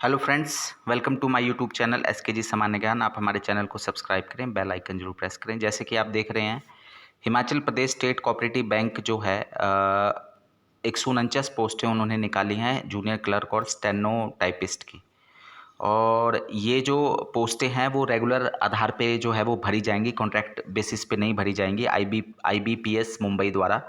Hello friends, welcome to my YouTube channel SKG सामान्य ज्ञान। आप हमारे चैनल को सब्सक्राइब करें, बेल आइकन जरूर प्रेस करें। जैसे कि आप देख रहे हैं, Himachal Pradesh state cooperative bank जो है 149 पोस्टें उन्होंने निकाली हैं जूनियर क्लर्क और स्टेनो टाइपिस्ट की। और ये जो पोस्टें हैं वो रेगुलर आधार पे जो है वो भरी जाएंगी, कॉन्ट्रैक्ट बेसिस पे नहीं भरी जाएंगी IBPS मुंबई द्वारा।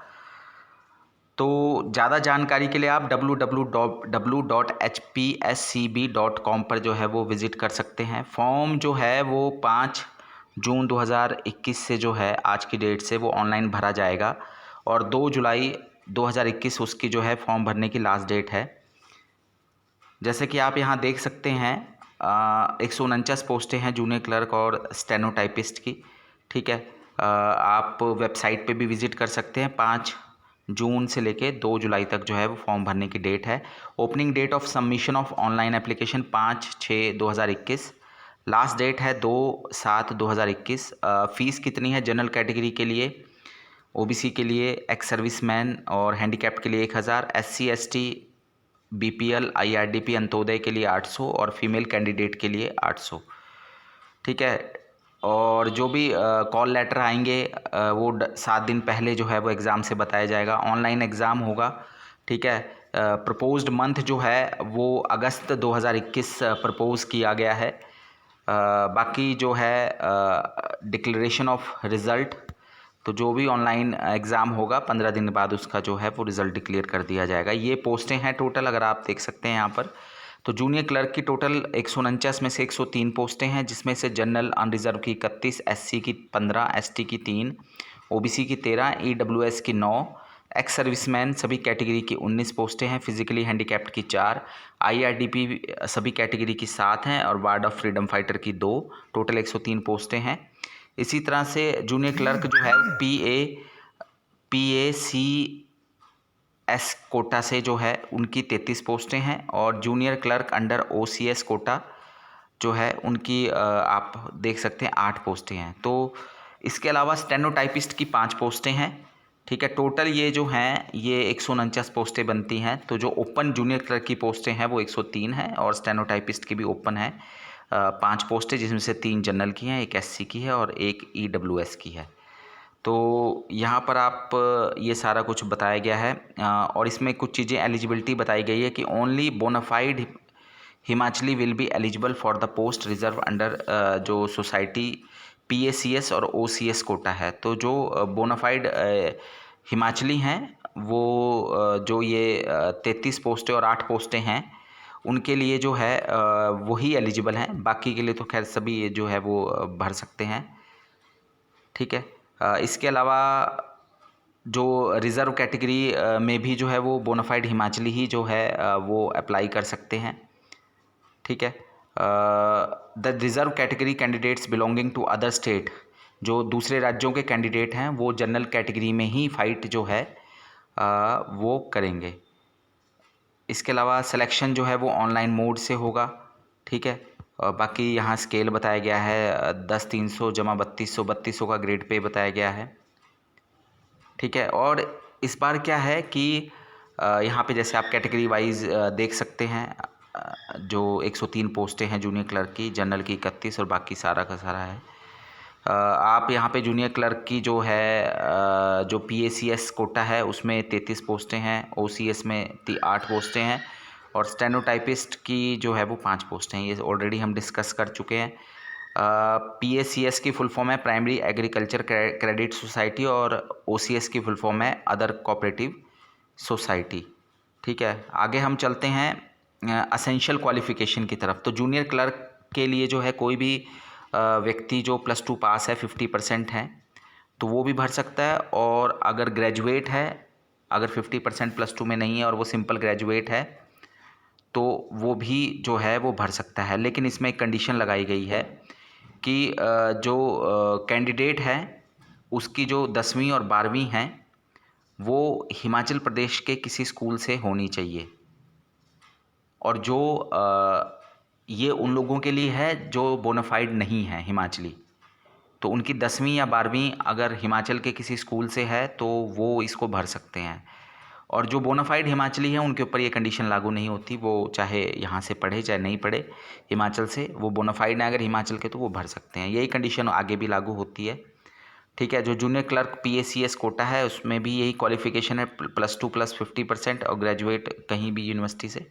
तो ज़्यादा जानकारी के लिए आप www.hpscb.com पर जो है वो विज़िट कर सकते हैं। फॉर्म जो है वो 5 जून 2021 से जो है आज की डेट से वो ऑनलाइन भरा जाएगा और 2 जुलाई 2021 उसकी जो है फॉर्म भरने की लास्ट डेट है। जैसे कि आप यहाँ देख सकते हैं 149 पोस्टें हैं जूनियर क्लर्क और स्टेनो टाइपिस्ट की। ठीक है, आप वेबसाइट पे भी विज़िट कर सकते हैं। 5 जून से लेके 2 जुलाई तक जो है वो फॉर्म भरने की डेट है। Opening date of submission of online application 5/6/2021। Last date है 2/7/2021। फ़ीस कितनी है? जनरल कैटेगरी के लिए, OBC के लिए, एक्स सर्विसमैन और हैंडीकैप्ड के लिए 1000, SC ST BPL IRDP Antyodaya के लिए 800 और फीमेल कैंडिडेट के लिए 800। ठीक है, और जो भी कॉल लेटर आएंगे वो 7 दिन पहले जो है वो एग्ज़ाम से बताया जाएगा। ऑनलाइन एग्ज़ाम होगा। ठीक है, प्रपोज्ड मंथ जो है वो अगस्त 2021 प्रपोज़ किया गया है। बाकी जो है डिक्लेरेशन ऑफ रिज़ल्ट, तो जो भी ऑनलाइन एग्ज़ाम होगा 15 दिन बाद उसका जो है वो रिज़ल्ट डिक्लेयर कर दिया जाएगा। ये पोस्टें हैं टोटल, अगर आप देख सकते हैं यहाँ पर। तो जूनियर क्लर्क की टोटल 149 में से 103 पोस्टें हैं, जिसमें से जनरल अनरिजर्व की 31, SC की 15, ST की 3, OBC की 13, EWS की 9, एक्स सर्विसमैन सभी कैटेगरी की 19 पोस्टें हैं, फिजिकली हैंडीकैप्ड की 4, IRDP सभी कैटेगरी की 7 हैं और वार्ड ऑफ फ्रीडम फाइटर की 2। टोटल 103 पोस्टें हैं। इसी तरह से जूनियर क्लर्क जो है PACS कोटा से जो है उनकी 33 पोस्टें हैं और junior clerk under OCS quota जो है उनकी आप देख सकते हैं 8 पोस्टें हैं। तो इसके अलावा स्टेनो टाइपिस्ट की 5 पोस्टें हैं। ठीक है, टोटल ये जो हैं ये 149 पोस्टें बनती हैं। तो जो ओपन जूनियर क्लर्क की पोस्टें हैं वो 103 हैं और स्टेनो टाइपिस्ट की भी ओपन है 5 पोस्टें, जिसमें से 3 जनरल की हैं, 1 SC की है और 1 EWS की है। तो यहाँ पर आप ये सारा कुछ बताया गया है और इसमें कुछ चीज़ें एलिजिबिलिटी बताई गई है कि only bona fide Himachali will be eligible for the post reserve under जो सोसाइटी PACS और OCS कोटा है। तो जो बोनाफाइड हिमाचली हैं वो जो ये 33 पोस्टें और 8 पोस्टें हैं उनके लिए जो है वही एलिजिबल हैं। बाकी के लिए तो खैर सभी ये जो है वो भर सकते हैं। ठीक है, इसके अलावा जो रिज़र्व कैटेगरी में भी जो है वो बोनाफाइड हिमाचली ही जो है वो अप्लाई कर सकते हैं। ठीक है, the reserve category candidates belonging to other state, जो दूसरे राज्यों के कैंडिडेट हैं वो जनरल कैटेगरी में ही फाइट जो है वो करेंगे। इसके अलावा सिलेक्शन जो है वो ऑनलाइन मोड से होगा। ठीक है, और बाकी यहाँ स्केल बताया गया है 10/300 जमा 3200, 3200 का ग्रेड पे बताया गया है। ठीक है, और इस बार क्या है कि यहाँ पे जैसे आप कैटेगरी वाइज देख सकते हैं जो 103 पोस्टें हैं जूनियर क्लर्क की, जनरल की 31 और बाकी सारा का सारा है। आप यहाँ पे जूनियर क्लर्क की जो है जो PACS कोटा है उसमें 33 पोस्टें हैं, OCS में 8 पोस्टें हैं और स्टेनोटाइपिस्ट की जो है वो 5 पोस्टें हैं। ये ऑलरेडी हम डिस्कस कर चुके हैं। PACS की फुल फॉर्म है प्राइमरी एग्रीकल्चर क्रेडिट सोसाइटी और OCS की फुल फॉर्म है अदर कोऑपरेटिव सोसाइटी। ठीक है, आगे हम चलते हैं असेंशियल क्वालिफ़िकेशन की तरफ। तो जूनियर क्लर्क के लिए जो है कोई भी व्यक्ति जो +2 पास है 50% है तो वो भी भर सकता है, और अगर ग्रेजुएट है, अगर 50% +2 में नहीं है और वो सिंपल ग्रेजुएट है तो वो भी जो है वो भर सकता है। लेकिन इसमें एक कंडीशन लगाई गई है कि जो कैंडिडेट है उसकी जो 10वीं और 12वीं हैं वो हिमाचल प्रदेश के किसी स्कूल से होनी चाहिए। और जो ये उन लोगों के लिए है जो बोनाफाइड नहीं है हिमाचली, तो उनकी 10वीं या 12वीं अगर हिमाचल के किसी स्कूल से है तो वो इसको भर सकते हैं। और जो बोनाफाइड हिमाचली हैं उनके ऊपर ये कंडीशन लागू नहीं होती, वो चाहे यहाँ से पढ़े चाहे नहीं पढ़े हिमाचल से, वो बोनाफाइड हैं अगर हिमाचल के तो वो भर सकते हैं। यही कंडीशन आगे भी लागू होती है, ठीक है। जो जूनियर क्लर्क PACS कोटा है उसमें भी यही क्वालिफिकेशन है, +2 + 50% और ग्रेजुएट कहीं भी यूनिवर्सिटी से,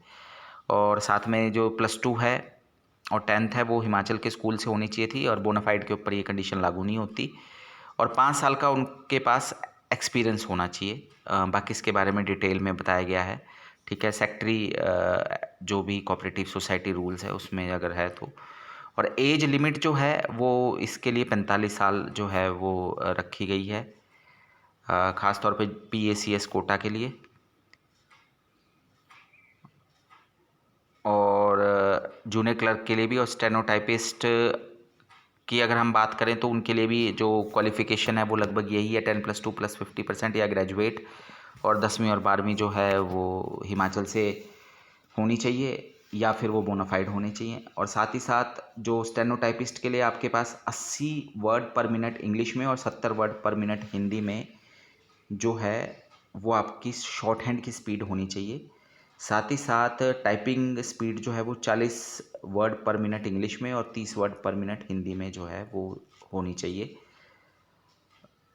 और साथ में जो +2 है और 10th है वो हिमाचल के स्कूल से होनी चाहिए थी, और बोनाफाइड के ऊपर ये कंडीशन लागू नहीं होती, और 5 साल का उनके पास एक्सपीरियंस होना चाहिए। बाकी इसके बारे में डिटेल में बताया गया है, ठीक है। सेक्रेटरी जो भी कोऑपरेटिव सोसाइटी रूल्स है उसमें अगर है तो, और एज लिमिट जो है वो इसके लिए 45 साल जो है वो रखी गई है, ख़ास तौर पे PACS कोटा के लिए। और जूनियर क्लर्क के लिए भी, और स्टेनोटाइपिस्ट की अगर हम बात करें तो उनके लिए भी जो क्वालिफ़िकेशन है वो लगभग यही है, 10 + 2 + 50% या ग्रेजुएट, और 10वीं और 12वीं जो है वो हिमाचल से होनी चाहिए या फिर वो बोनाफाइड होने चाहिए। और साथ ही साथ जो स्टेनोटाइपिस्ट के लिए आपके पास 80 वर्ड पर मिनट इंग्लिश में और 70 वर्ड पर मिनट हिंदी में जो है वो आपकी शॉर्ट हैंड की स्पीड होनी चाहिए। साथ ही साथ टाइपिंग स्पीड जो है वो 40 वर्ड पर मिनट इंग्लिश में और 30 वर्ड पर मिनट हिंदी में जो है वो होनी चाहिए।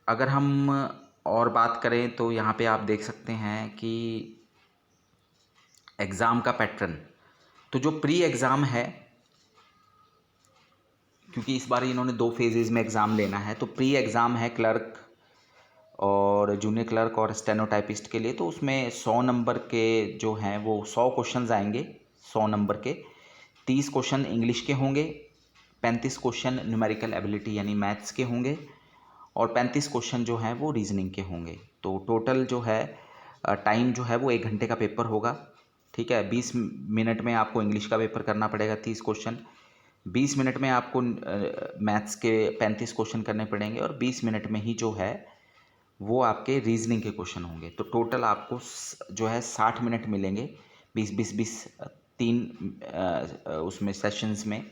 अगर हम और बात करें तो यहाँ पे आप देख सकते हैं कि एग्ज़ाम का पैटर्न, तो जो प्री एग्ज़ाम है, क्योंकि इस बार इन्होंने 2 फेजेज़ में एग्ज़ाम लेना है, तो प्री एग्ज़ाम है क्लर्क और जूनियर क्लर्क और स्टेनोटाइपिस्ट के लिए, तो उसमें 100 नंबर के जो हैं वो 100 क्वेश्चंस आएंगे, 100 नंबर के 30 क्वेश्चन इंग्लिश के होंगे, 35 क्वेश्चन न्यूमेरिकल एबिलिटी यानी मैथ्स के होंगे, और 35 क्वेश्चन जो हैं वो रीजनिंग के होंगे। तो टोटल जो है टाइम जो है वो 1 घंटे का पेपर होगा, ठीक है। 20 मिनट में आपको इंग्लिश का पेपर करना पड़ेगा 30 क्वेश्चन, 20 मिनट में आपको मैथ्स के 35 क्वेश्चन करने पड़ेंगे, और 20 मिनट में ही जो है वो आपके रीजनिंग के क्वेश्चन होंगे। तो टोटल आपको जो है 60 मिनट मिलेंगे, 20 3 उसमें सेशंस में,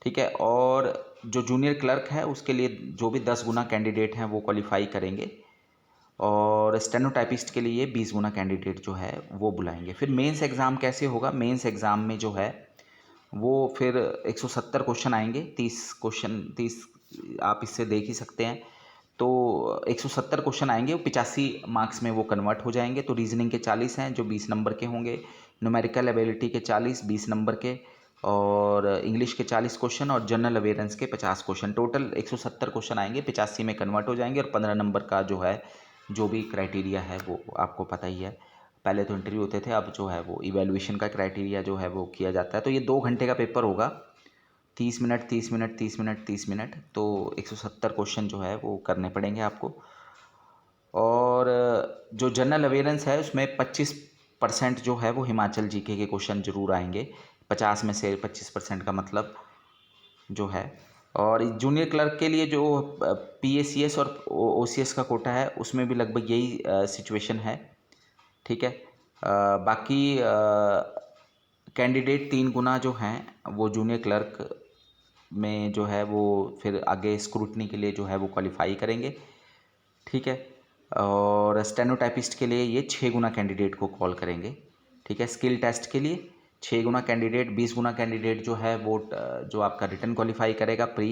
ठीक है। और जो जूनियर क्लर्क है उसके लिए जो भी 10 गुना कैंडिडेट हैं वो क्वालिफाई करेंगे, और स्टेनोटाइपिस्ट के लिए 20 गुना कैंडिडेट जो है वो बुलाएंगे। फिर मेंस एग्ज़ाम कैसे होगा, मेंस एग्ज़ाम में जो है वो फिर 170 क्वेश्चन आएंगे, 30 आप इससे देख ही सकते हैं। तो 170 क्वेश्चन आएंगे, वो 85 मार्क्स में वो कन्वर्ट हो जाएंगे। तो रीजनिंग के 40 हैं जो 20 नंबर के होंगे, न्यूमेरिकल एबिलिटी के 40 20 नंबर के, और इंग्लिश के 40 क्वेश्चन, और जनरल अवेयरेंस के 50 क्वेश्चन। टोटल 170 क्वेश्चन आएंगे, 85 में कन्वर्ट हो जाएंगे, और 15 नंबर का जो है जो भी क्राइटेरिया है वो आपको पता ही है, पहले तो इंटरव्यू होते थे, अब जो है वो इवैल्यूएशन का क्राइटेरिया जो है वो किया जाता है। तो ये 2 घंटे का पेपर होगा, 30 मिनट 30 मिनट 30 मिनट 30 मिनट, तो 170 क्वेश्चन जो है वो करने पड़ेंगे आपको। और जो जनरल अवेयरेंस है उसमें 25% जो है वो हिमाचल जीके के क्वेश्चन जरूर आएंगे, 50 में से 25% का मतलब जो है। और जूनियर क्लर्क के लिए जो PACS और OCS का कोटा है उसमें भी लगभग यही सिचुएशन है, ठीक है। बाकी कैंडिडेट 3 गुना जो हैं वो जूनियर क्लर्क में जो है वो फिर आगे स्क्रूटनी के लिए जो है वो क्वालिफाई करेंगे, ठीक है। और स्टेनोटाइपिस्ट के लिए ये 6 गुना कैंडिडेट को कॉल करेंगे, ठीक है। स्किल टेस्ट के लिए 6 गुना कैंडिडेट, 20 गुना कैंडिडेट जो है वो जो आपका रिटर्न क्वालिफाई करेगा प्री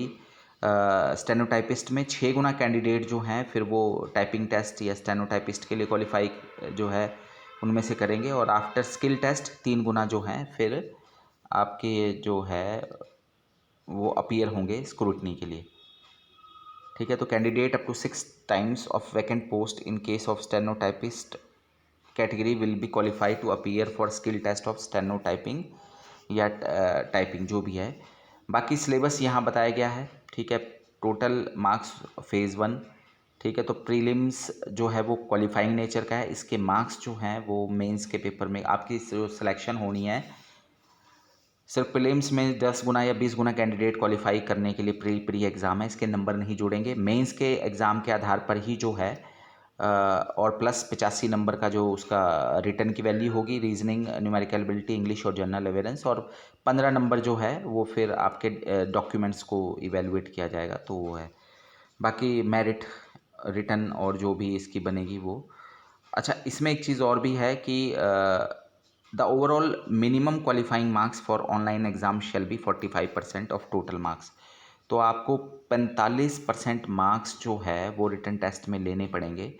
स्टेनोटाइपिस्ट में, 6 गुना कैंडिडेट जो हैं फिर वो टाइपिंग टेस्ट या स्टेनोटाइपिस्ट के लिए क्वालिफाई जो है उनमें से करेंगे, और आफ्टर स्किल टेस्ट 3 गुना जो हैं फिर आपके जो है वो अपीयर होंगे स्क्रूटनी के लिए, ठीक है। तो candidate up to 6 times of vacant post in case of stenotypist category will be qualified to appear for skill test of steno typing या टाइपिंग जो भी है। बाकी सिलेबस यहाँ बताया गया है, ठीक है। टोटल मार्क्स फेज़ 1, ठीक है। तो प्रीलिम्स जो है वो क्वालिफाइंग नेचर का है, इसके मार्क्स जो हैं वो मेंस के पेपर में आपकी जो सिलेक्शन होनी है, सिर्फ प्रीलिम्स में 10 गुना या 20 गुना कैंडिडेट क्वालिफाई करने के लिए प्री एग्ज़ाम है, इसके नंबर नहीं जोड़ेंगे। मेंस के एग्ज़ाम के आधार पर ही जो है और प्लस 85 नंबर का जो उसका रिटर्न की वैल्यू होगी, रीजनिंग, न्यूमेरिकल एबिलिटी, इंग्लिश और जनरल अवेयरेंस, और 15 नंबर जो है वो फिर आपके डॉक्यूमेंट्स को इवेलुएट किया जाएगा, तो वो है। बाकी मेरिट रिटर्न और जो भी इसकी बनेगी वो अच्छा, इसमें एक चीज़ और भी है कि the overall minimum qualifying marks for online exam shall be 45% of total marks. तो आपको 45% मार्क्स जो है वो रिटन टेस्ट में लेने पड़ेंगे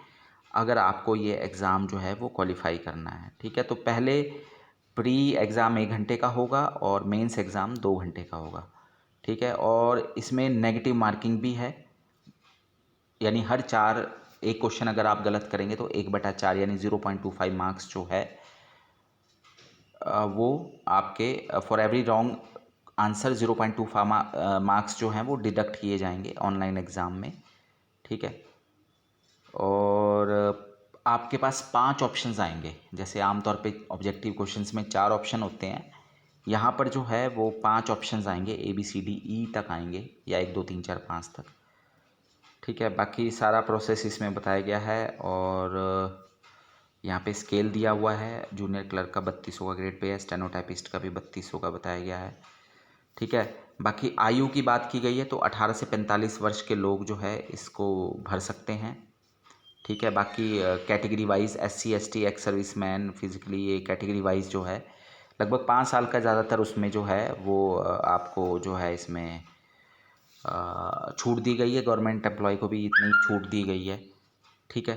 अगर आपको ये एग्ज़ाम जो है वो क्वालिफाई करना है। ठीक है, तो पहले प्री एग्ज़ाम 1 घंटे का होगा और मेंस एग्ज़ाम 2 घंटे का होगा। ठीक है, और इसमें नेगेटिव मार्किंग भी है, यानी हर चार, एक क्वेश्चन अगर आप गलत करेंगे तो 1/4 यानी 0.25 मार्क्स जो है वो आपके for every wrong answer 0.25 marks जो हैं वो डिडक्ट किए जाएंगे ऑनलाइन एग्ज़ाम में। ठीक है, और आपके पास 5 ऑप्शंस आएंगे। जैसे आमतौर पे ऑब्जेक्टिव क्वेश्चंस में 4 ऑप्शन होते हैं, यहाँ पर जो है वो 5 ऑप्शंस आएंगे, ABCDE तक आएंगे, या 1 2 3 4 5 तक। ठीक है, बाकी सारा प्रोसेस इसमें बताया गया है। और यहाँ पे स्केल दिया हुआ है, जूनियर क्लर्क का 3200 का ग्रेड पे है, स्टेनोटाइपिस्ट का भी 3200 का बताया गया है। ठीक है, बाकी आयु की बात की गई है तो 18 से 45 वर्ष के लोग जो है इसको भर सकते हैं। ठीक है, बाकी category wise SC ST ex service man physically, ये कैटेगरी वाइज जो है लगभग 5 साल का ज़्यादातर उसमें जो है वो आपको जो है इसमें छूट दी गई है। गवर्नमेंट एम्प्लॉय को भी इतनी छूट दी गई है। ठीक है,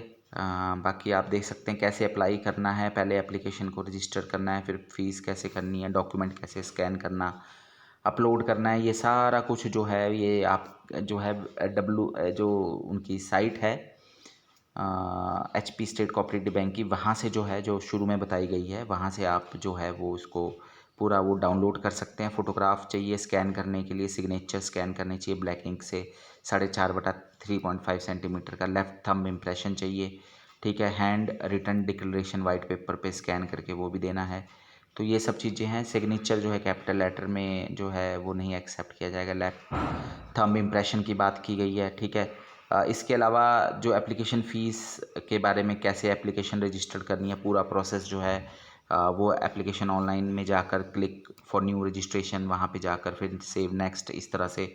बाकी आप देख सकते हैं कैसे अप्लाई करना है। पहले एप्लीकेशन को रजिस्टर करना है, फिर फीस कैसे करनी है, डॉक्यूमेंट कैसे स्कैन करना, अपलोड करना है, ये सारा कुछ जो है ये आप जो है जो उनकी साइट है HP स्टेट कोऑपरेटिव बैंक की, वहाँ से जो है जो शुरू में बताई गई है वहाँ से आप जो है वो उसको पूरा वो डाउनलोड कर सकते हैं। फ़ोटोग्राफ चाहिए स्कैन करने के लिए, सिग्नेचर स्कैन करने चाहिए ब्लैक इंक से, 4.5/3.5 सेंटीमीटर का लेफ़्ट थंब इम्प्रेशन चाहिए। ठीक है, handwritten declaration white paper पे स्कैन करके वो भी देना है। तो ये सब चीज़ें हैं। सिग्नेचर जो है कैपिटल लेटर में जो है वो नहीं एक्सेप्ट किया जाएगा। लेफ्ट थंब इम्प्रेशन की बात की गई है। ठीक है, इसके अलावा जो एप्लीकेशन फ़ीस के बारे में, कैसे एप्लीकेशन रजिस्टर करनी है, पूरा प्रोसेस जो है वो एप्लीकेशन ऑनलाइन में जाकर क्लिक फॉर न्यू रजिस्ट्रेशन, वहाँ पे जाकर फिर सेव नेक्स्ट, इस तरह से।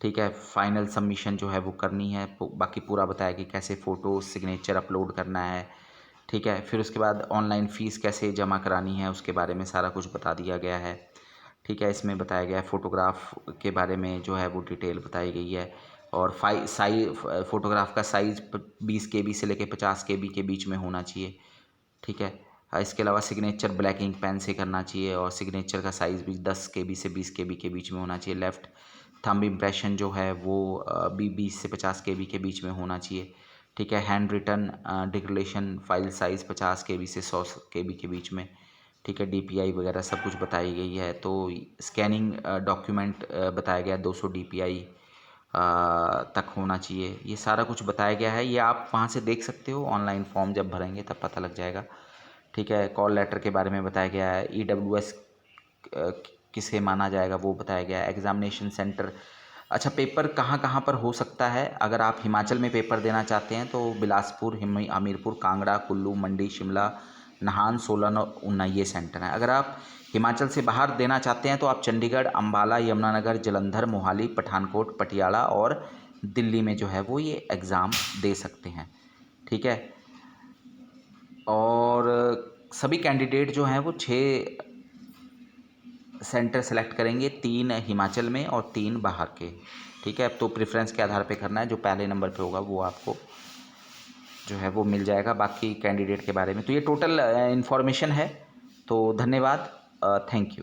ठीक है, फाइनल सबमिशन जो है वो करनी है। बाकी पूरा बताया कि कैसे फ़ोटो सिग्नेचर अपलोड करना है। ठीक है, फिर उसके बाद ऑनलाइन फ़ीस कैसे जमा करानी है उसके बारे में सारा कुछ बता दिया गया है। ठीक है, इसमें बताया गया है फ़ोटोग्राफ के बारे में जो है वो डिटेल बताई गई है। और फ़ोटोग्राफ का साइज़ 20 KB से लेके 50 KB के बीच में होना चाहिए। ठीक है, इसके अलावा सिग्नेचर ब्लैक इंक पेन से करना चाहिए और सिग्नेचर का साइज़ भी 10 KB से 20 KB के बीच में होना चाहिए। लेफ़्ट थंब इम्प्रेशन जो है वो भी 20 से 50 KB के बीच में होना चाहिए। ठीक है, handwritten declaration file size 50 KB से 100 KB के बीच में। ठीक है, DPI वगैरह सब कुछ बताई गई है। तो स्कैनिंग डॉक्यूमेंट बताया गया 200 DPI तक होना चाहिए। ये सारा कुछ बताया गया है, ये आप वहाँ से देख सकते हो। ऑनलाइन फॉर्म जब भरेंगे तब पता लग जाएगा। ठीक है, कॉल लेटर के बारे में बताया गया है। EWS किसे माना जाएगा वो बताया गया है। एग्ज़ामिनेशन सेंटर, अच्छा पेपर कहाँ कहाँ पर हो सकता है। अगर आप हिमाचल में पेपर देना चाहते हैं तो बिलासपुर, हमीरपुर, कांगड़ा, कुल्लू, मंडी, शिमला, नाहन, सोलन और ऊना ये सेंटर हैं। अगर आप हिमाचल से बाहर देना चाहते हैं तो आप चंडीगढ़, अम्बाला, यमुनानगर, जलंधर, मोहाली, पठानकोट, पटियाला और दिल्ली में जो है वो ये एग्ज़ाम दे सकते हैं। ठीक है, और सभी कैंडिडेट जो हैं वो 6 सेंटर सेलेक्ट करेंगे, 3 हिमाचल में और 3 बाहर के। ठीक है, तो प्रेफरेंस के आधार पे करना है, जो पहले नंबर पे होगा वो आपको जो है वो मिल जाएगा। बाकी कैंडिडेट के बारे में तो ये टोटल इन्फॉर्मेशन है। तो धन्यवाद, थैंक यू।